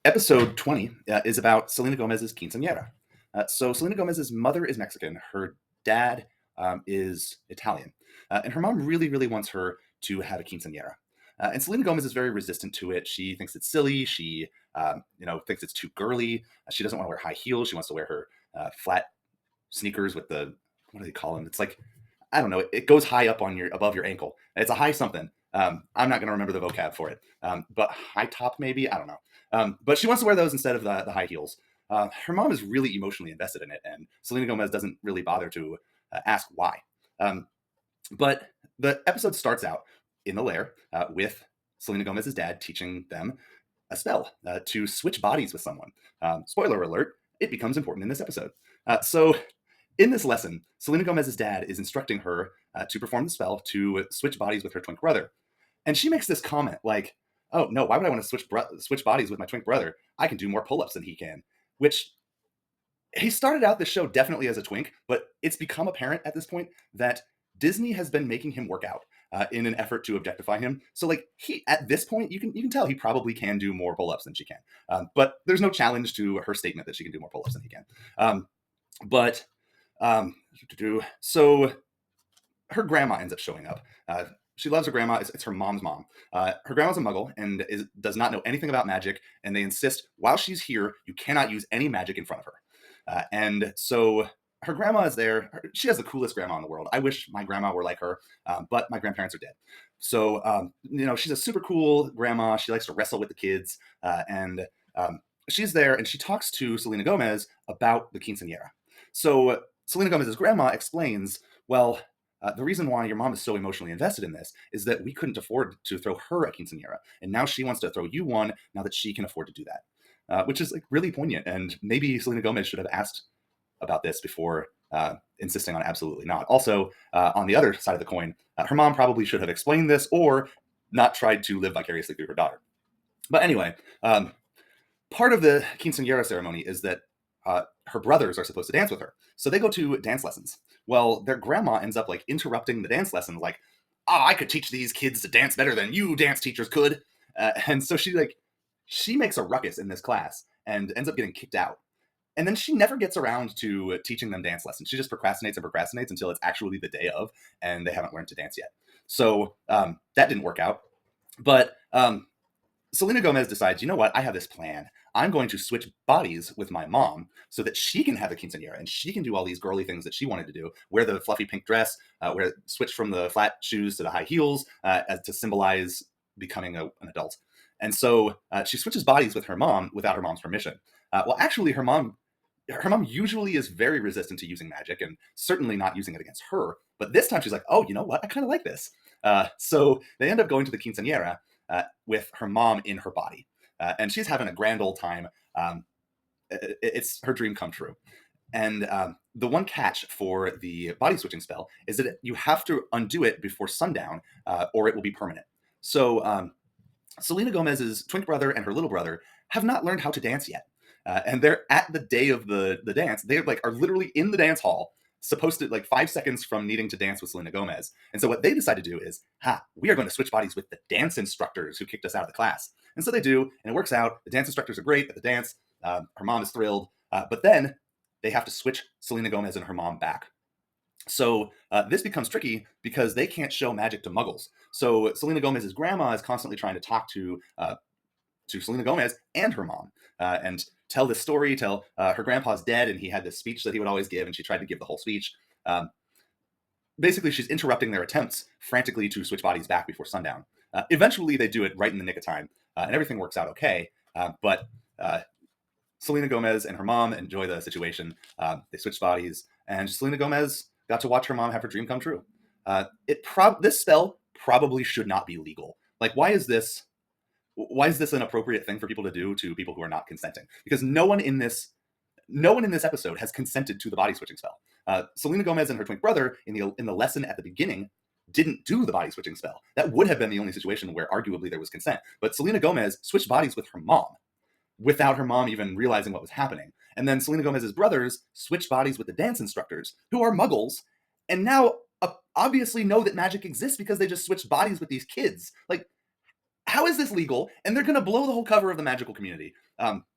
Episode 20 is about Selena Gomez's quinceañera. So Selena Gomez's mother is Mexican, her dad is Italian, and her mom really, really wants her to have a quinceañera. And Selena Gomez is very resistant to it. She thinks it's silly. She, thinks it's too girly. She doesn't want to wear high heels. She wants to wear her flat sneakers with the what do they call them? It's like I don't know. It goes high up on your above your ankle. It's a high something. I'm not going to remember the vocab for it, but high top maybe. I don't know. But she wants to wear those instead of the high heels. Her mom is really emotionally invested in it, and Selena Gomez doesn't really bother to ask why. Um, but the episode starts out in the lair with Selena Gomez's dad teaching them a spell to switch bodies with someone. Spoiler alert, it becomes important in this episode. So in this lesson, Selena Gomez's dad is instructing her to perform the spell to switch bodies with her twin brother. And she makes this comment like, "Oh no, why would I want to switch bodies with my twin brother? I can do more pull-ups than he can." Which he started out the show definitely as a twink, but it's become apparent at this point that Disney has been making him work out in an effort to objectify him. So like he at this point, you can tell he probably can do more pull-ups than she can. But there's no challenge to her statement that she can do more pull-ups than he can. But so her grandma ends up showing up. She loves her grandma. It's her mom's mom. Her grandma's a muggle and does not know anything about magic. And they insist while she's here, you cannot use any magic in front of her. And so her grandma is there. She has the coolest grandma in the world. I wish my grandma were like her, but my grandparents are dead. So, she's a super cool grandma. She likes to wrestle with the kids. And she's there and she talks to Selena Gomez about the quinceañera. So Selena Gomez's grandma explains, well, the reason why your mom is so emotionally invested in this is that we couldn't afford to throw her a quinceañera. And now she wants to throw you one now that she can afford to do that, which is like really poignant. And maybe Selena Gomez should have asked about this before insisting on absolutely not. Also, on the other side of the coin, her mom probably should have explained this or not tried to live vicariously through her daughter. But anyway, part of the quinceañera ceremony is that her brothers are supposed to dance with her. So they go to dance lessons. Well, their grandma ends up like interrupting the dance lessons, like, I could teach these kids to dance better than you dance teachers could. And so she makes a ruckus in this class and ends up getting kicked out. And then she never gets around to teaching them dance lessons. She just procrastinates and procrastinates until it's actually the day of, and they haven't learned to dance yet. So that didn't work out. But Selena Gomez decides, you know what? I have this plan. I'm going to switch bodies with my mom so that she can have a quinceañera and she can do all these girly things that she wanted to do. Wear the fluffy pink dress, switch from the flat shoes to the high heels as to symbolize becoming an adult. And so she switches bodies with her mom without her mom's permission. Well, actually, her mom usually is very resistant to using magic and certainly not using it against her. But this time she's like, oh, you know what? I kind of like this. So they end up going to the quinceañera with her mom in her body. And she's having a grand old time. It's her dream come true. And the one catch for the body switching spell is that you have to undo it before sundown or it will be permanent. So Selena Gomez's twin brother and her little brother have not learned how to dance yet. And they're at the day of the dance. They are literally in the dance hall, supposed to 5 seconds from needing to dance with Selena Gomez. And so what they decide to do is, we are going to switch bodies with the dance instructors who kicked us out of the class. And so they do, and it works out. The dance instructors are great at the dance. Her mom is thrilled. But then they have to switch Selena Gomez and her mom back. So this becomes tricky because they can't show magic to muggles. So Selena Gomez's grandma is constantly trying to talk to Selena Gomez and her mom and tell this story, tell her grandpa's dead and he had this speech that he would always give, and she tried to give the whole speech. Basically, she's interrupting their attempts frantically to switch bodies back before sundown. Eventually, they do it right in the nick of time, and everything works out okay. But Selena Gomez and her mom enjoy the situation. They switch bodies, and Selena Gomez got to watch her mom have her dream come true. This spell probably should not be legal. Why is this an appropriate thing for people to do to people who are not consenting? Because no one in this episode has consented to the body switching spell. Selena Gomez and her twin brother in the lesson at the beginning didn't do the body switching spell. That would have been the only situation where arguably there was consent. But Selena Gomez switched bodies with her mom without her mom even realizing what was happening. And then Selena Gomez's brothers switched bodies with the dance instructors, who are muggles, and now obviously know that magic exists because they just switched bodies with these kids. how is this legal? And they're going to blow the whole cover of the magical community.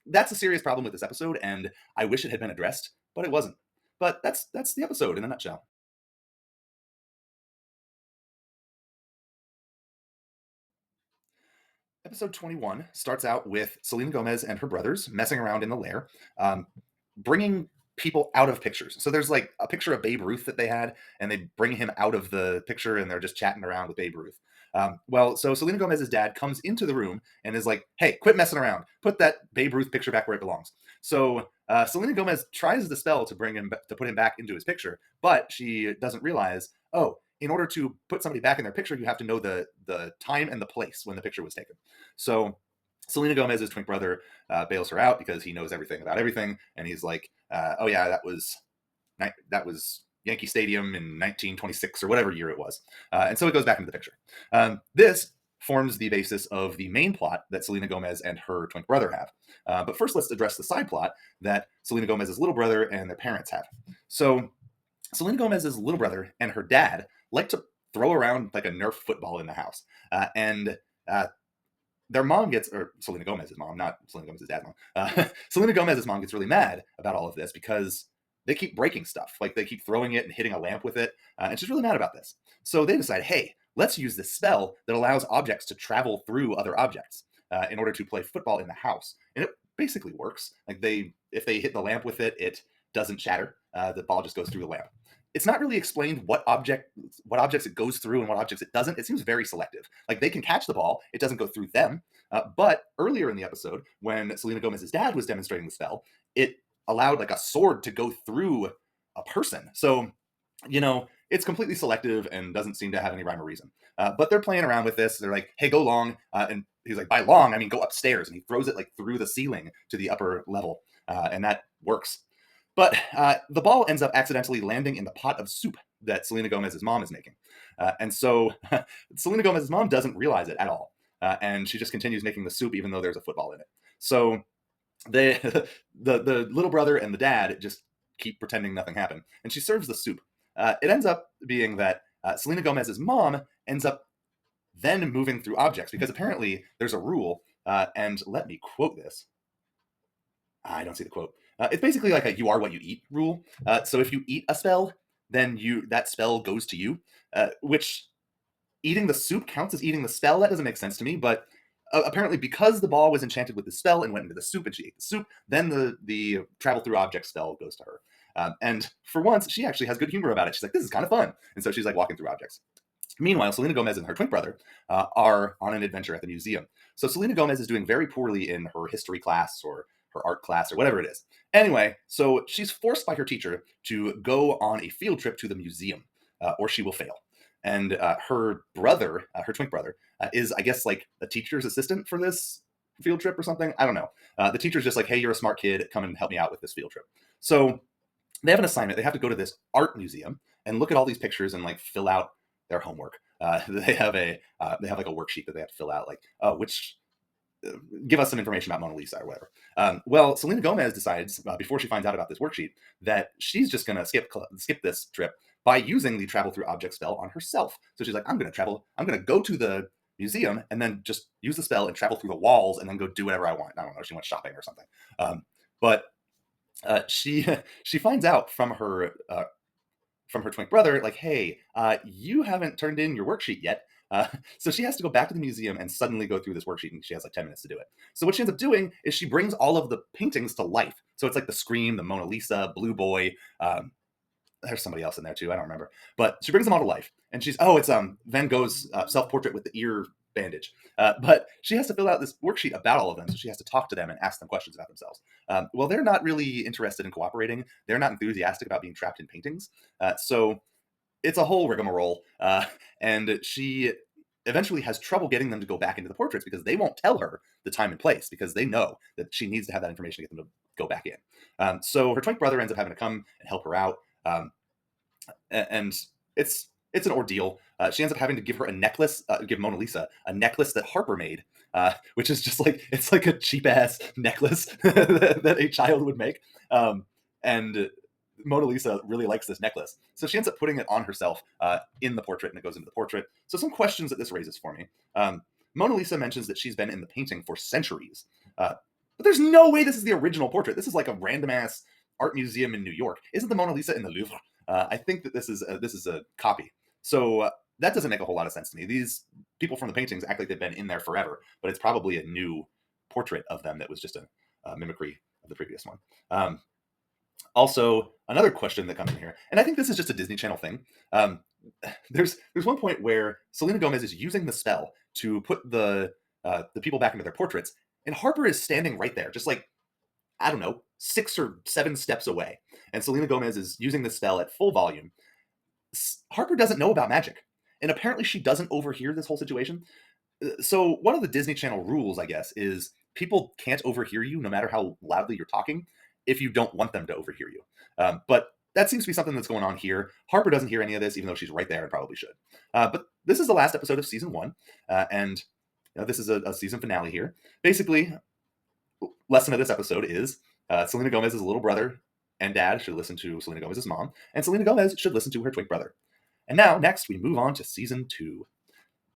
That's a serious problem with this episode, and I wish it had been addressed, but it wasn't. But that's the episode in a nutshell. Episode 21 starts out with Selena Gomez and her brothers messing around in the lair, um, bringing people out of pictures. So there's like a picture of Babe Ruth that they had, and they bring him out of the picture, and they're just chatting around with Babe Ruth. So Selena Gomez's dad comes into the room and is like, "Hey, quit messing around. Put that Babe Ruth picture back where it belongs." So Selena Gomez tries the spell to bring him to put him back into his picture, but she doesn't realize, oh, in order to put somebody back in their picture, you have to know the time and the place when the picture was taken. So Selena Gomez's twin brother bails her out because he knows everything about everything, and he's like, "Oh yeah, that was Yankee Stadium in 1926 or whatever year it was," and so it goes back into the picture. This forms the basis of the main plot that Selena Gomez and her twin brother have. But first, let's address the side plot that Selena Gomez's little brother and their parents have. So Selena Gomez's little brother and her dad like to throw around like a Nerf football in the house, and their mom gets, or Selena Gomez's mom, not Selena Gomez's dad's mom. Selena Gomez's mom gets really mad about all of this because they keep breaking stuff. Like they keep throwing it and hitting a lamp with it. And she's really mad about this. So they decide, hey, let's use this spell that allows objects to travel through other objects in order to play football in the house. And it basically works. Like if they hit the lamp with it, it doesn't shatter. The ball just goes through the lamp. It's not really explained what objects it goes through and what objects it doesn't. It seems very selective. Like they can catch the ball, it doesn't go through them. But earlier in the episode, when Selena Gomez's dad was demonstrating the spell, it allowed like a sword to go through a person. So, it's completely selective and doesn't seem to have any rhyme or reason. But they're playing around with this. They're like, "Hey, go long," and he's like, "By long, I mean go upstairs," and he throws it like through the ceiling to the upper level, and that works. But the ball ends up accidentally landing in the pot of soup that Selena Gomez's mom is making. And so Selena Gomez's mom doesn't realize it at all. And she just continues making the soup even though there's a football in it. So they, the little brother and the dad just keep pretending nothing happened. And she serves the soup. It ends up being that Selena Gomez's mom ends up then moving through objects because apparently there's a rule. And let me quote this. I don't see the quote. It's basically like a "you are what you eat" rule. So if you eat a spell, then that spell goes to you. Which eating the soup counts as eating the spell. That doesn't make sense to me. But apparently, because the ball was enchanted with the spell and went into the soup, and she ate the soup, then the travel through object spell goes to her. And for once, she actually has good humor about it. She's like, "This is kind of fun," and so she's like walking through objects. Meanwhile, Selena Gomez and her twin brother are on an adventure at the museum. So Selena Gomez is doing very poorly in her history class or her art class or whatever it is. Anyway, so she's forced by her teacher to go on a field trip to the museum, or she will fail. And her brother, her twin brother, is, I guess, like a teacher's assistant for this field trip or something. I don't know. The teacher's just like, "Hey, you're a smart kid. Come and help me out with this field trip." So they have an assignment. They have to go to this art museum and look at all these pictures and like fill out their homework. They have like a worksheet that they have to fill out, like, oh, which give us some information about Mona Lisa or whatever. Well, Selena Gomez decides before she finds out about this worksheet that she's just going to skip this trip by using the travel through object spell on herself. So she's like, I'm going to travel. I'm going to go to the museum and then just use the spell and travel through the walls and then go do whatever I want. I don't know. She went shopping or something. But she she finds out from her twin brother, like, "Hey, you haven't turned in your worksheet yet." So she has to go back to the museum and suddenly go through this worksheet, and she has like 10 minutes to do it. So what she ends up doing is she brings all of the paintings to life. So it's like the Scream, the Mona Lisa, Blue Boy. There's somebody else in there too. I don't remember, but she brings them all to life. And it's Van Gogh's self portrait with the ear bandage. But she has to fill out this worksheet about all of them, so she has to talk to them and ask them questions about themselves. Well, they're not really interested in cooperating. They're not enthusiastic about being trapped in paintings. So it's a whole rigmarole, and she eventually has trouble getting them to go back into the portraits because they won't tell her the time and place because they know that she needs to have that information to get them to go back in. So her twin brother ends up having to come and help her out, and it's an ordeal. She ends up having to give give Mona Lisa a necklace that Harper made, which is just like it's like a cheap ass necklace that a child would make, and Mona Lisa really likes this necklace. So she ends up putting it on herself in the portrait, and it goes into the portrait. So some questions that this raises for me. Mona Lisa mentions that she's been in the painting for centuries. But there's no way this is the original portrait. This is like a random ass art museum in New York. Isn't the Mona Lisa in the Louvre? I think that this is a copy. So that doesn't make a whole lot of sense to me. These people from the paintings act like they've been in there forever, but it's probably a new portrait of them that was just a mimicry of the previous one. Also, another question that comes in here, and I think this is just a Disney Channel thing. There's one point where Selena Gomez is using the spell to put the people back into their portraits, and Harper is standing right there, just like, I don't know, 6 or 7 steps away. And Selena Gomez is using the spell at full volume. Harper doesn't know about magic, and apparently she doesn't overhear this whole situation. So one of the Disney Channel rules, I guess, is people can't overhear you no matter how loudly you're talking if you don't want them to overhear you. But that seems to be something that's going on here. Harper doesn't hear any of this, even though she's right there and probably should. But this is the last episode of season 1, and this is a season finale here. Basically, lesson of this episode is Selena Gomez's little brother and dad should listen to Selena Gomez's mom, and Selena Gomez should listen to her twin brother. And now, next, we move on to season 2.